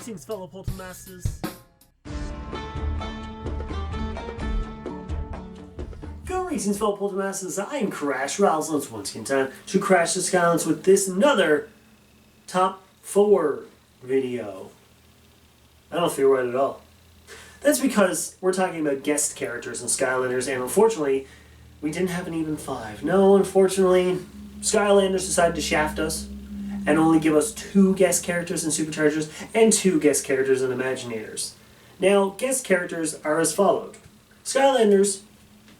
Greetings, fellow Poltermasters. Greetings, fellow Poltermasters. I am Crash Rowsell. It's once again time to crash the Skylanders with this another top 4 video. I don't feel right at all. That's because we're talking about guest characters in Skylanders, and unfortunately, we didn't have an even 5. No, unfortunately, Skylanders decided to shaft us and only give us 2 guest characters in Superchargers and 2 guest characters in Imaginators. Now, guest characters are as followed. Skylanders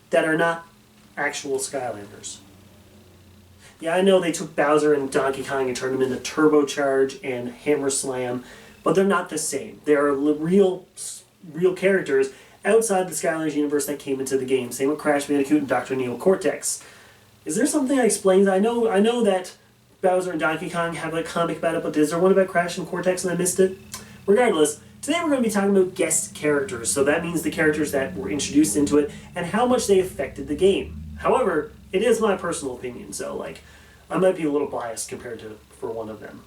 that are not actual Skylanders. Yeah, I know they took Bowser and Donkey Kong and turned them into Turbocharge and Hammer Slam, but they're not the same. They are real characters outside the Skylanders universe that came into the game. Same with Crash Bandicoot and Dr. Neo Cortex. Is there something that explains? I know that Bowser and Donkey Kong have a comic about it, but is there one about Crash and Cortex and I missed it? Regardless, today we're going to be talking about guest characters, so that means the characters that were introduced into it and how much they affected the game. However, it is my personal opinion, so I might be a little biased compared to for one of them.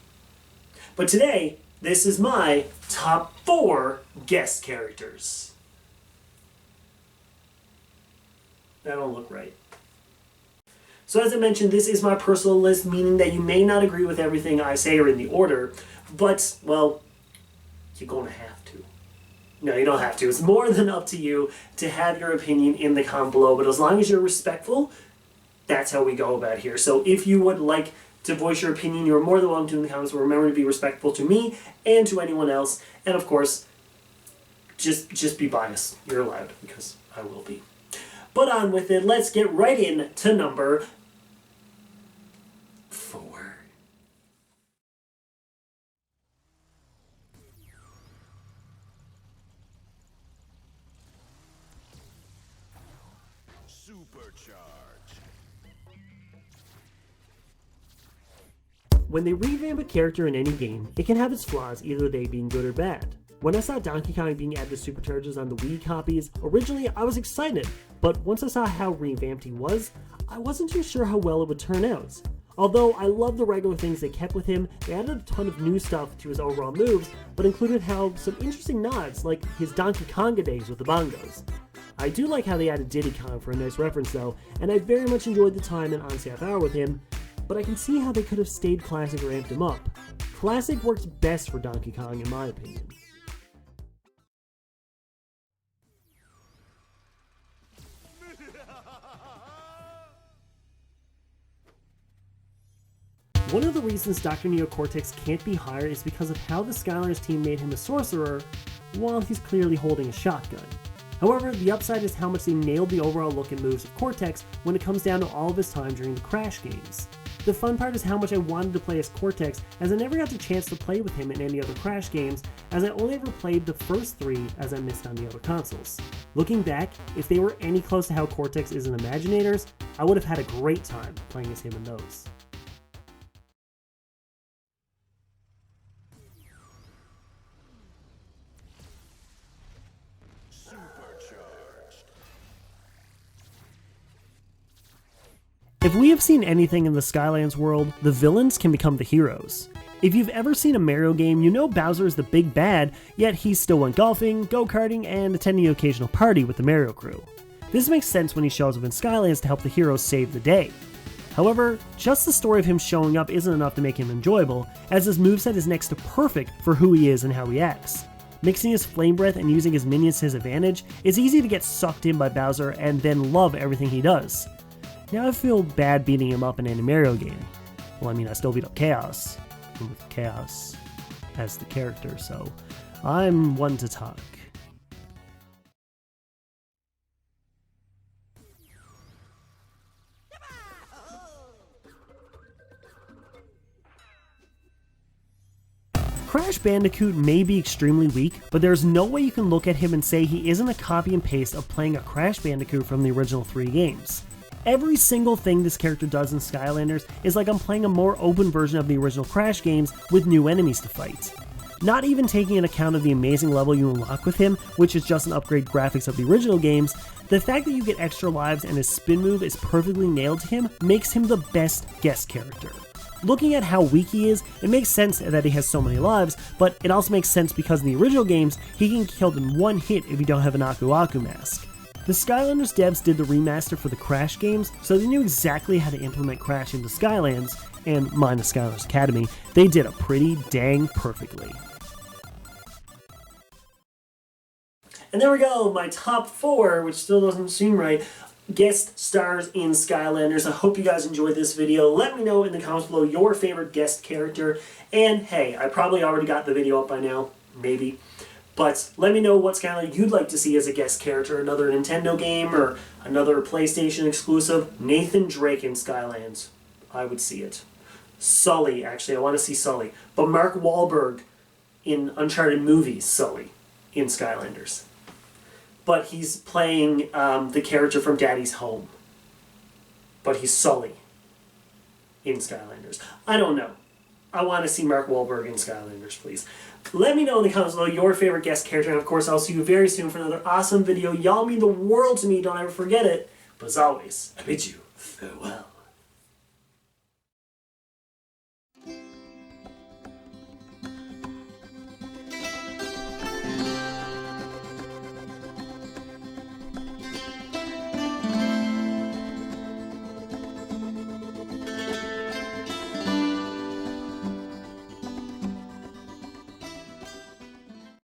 But today, this is my top 4 guest characters. That don't look right. So as I mentioned, this is my personal list, meaning that you may not agree with everything I say or in the order, but, well, you're going to have to. No, you don't have to. It's more than up to you to have your opinion in the comment below, but as long as you're respectful, that's how we go about here. So if you would like to voice your opinion, you're more than welcome to in the comments, but remember to be respectful to me and to anyone else, and of course, just be biased. You're allowed, because I will be. But on with it, let's get right in to number 4. When they revamp a character in any game, it can have its flaws, either they being good or bad. When I saw Donkey Kong being added to Superchargers on the Wii copies, originally I was excited, but once I saw how revamped he was, I wasn't too sure how well it would turn out. Although I love the regular things they kept with him, they added a ton of new stuff to his overall moves, but included some interesting nods, like his Donkey Konga days with the bongos. I do like how they added Diddy Kong for a nice reference though, and I very much enjoyed the time in On Half Hour with him, but I can see how they could have stayed Classic or amped him up. Classic works best for Donkey Kong in my opinion. One of the reasons Dr. Neo Cortex can't be higher is because of how the Skylanders team made him a sorcerer, while he's clearly holding a shotgun. However, the upside is how much they nailed the overall look and moves of Cortex when it comes down to all of his time during the Crash games. The fun part is how much I wanted to play as Cortex, as I never got the chance to play with him in any other Crash games, as I only ever played the first 3 as I missed on the other consoles. Looking back, if they were any close to how Cortex is in Imaginators, I would have had a great time playing as him in those. If we have seen anything in the Skylanders world, the villains can become the heroes. If you've ever seen a Mario game, you know Bowser is the big bad, yet he still went golfing, go-karting, and attending the occasional party with the Mario crew. This makes sense when he shows up in Skylanders to help the heroes save the day. However, just the story of him showing up isn't enough to make him enjoyable, as his moveset is next to perfect for who he is and how he acts. Mixing his flame breath and using his minions to his advantage, it's easy to get sucked in by Bowser and then love everything he does. Now I feel bad beating him up in any Mario game. Well, I mean, I still beat up Chaos, with Chaos as the character, so I'm one to talk. Crash Bandicoot may be extremely weak, but there's no way you can look at him and say he isn't a copy and paste of playing a Crash Bandicoot from the original 3 games. Every single thing this character does in Skylanders is like I'm playing a more open version of the original Crash games with new enemies to fight. Not even taking into account of the amazing level you unlock with him, which is just an upgrade graphics of the original games, the fact that you get extra lives and his spin move is perfectly nailed to him makes him the best guest character. Looking at how weak he is, it makes sense that he has so many lives, but it also makes sense because in the original games, he can get killed in one hit if you don't have an Aku Aku mask. The Skylanders devs did the remaster for the Crash games, so they knew exactly how to implement Crash into Skylands, and minus Skylanders Academy, they did it pretty dang perfectly. And there we go, my top 4, which still doesn't seem right, guest stars in Skylanders. I hope you guys enjoyed this video. Let me know in the comments below your favorite guest character. And hey, I probably already got the video up by now, maybe. But let me know what Skylander you'd like to see as a guest character. Another Nintendo game or another PlayStation exclusive. Nathan Drake in Skylands. I would see it. Sully, actually, I want to see Sully. But Mark Wahlberg in Uncharted movies, Sully in Skylanders. But he's playing the character from Daddy's Home. But he's Sully in Skylanders. I don't know. I want to see Mark Wahlberg in Skylanders, please. Let me know in the comments below your favorite guest character, and of course I'll see you very soon for another awesome video. Y'all mean the world to me, don't ever forget it. But as always, I bid you farewell.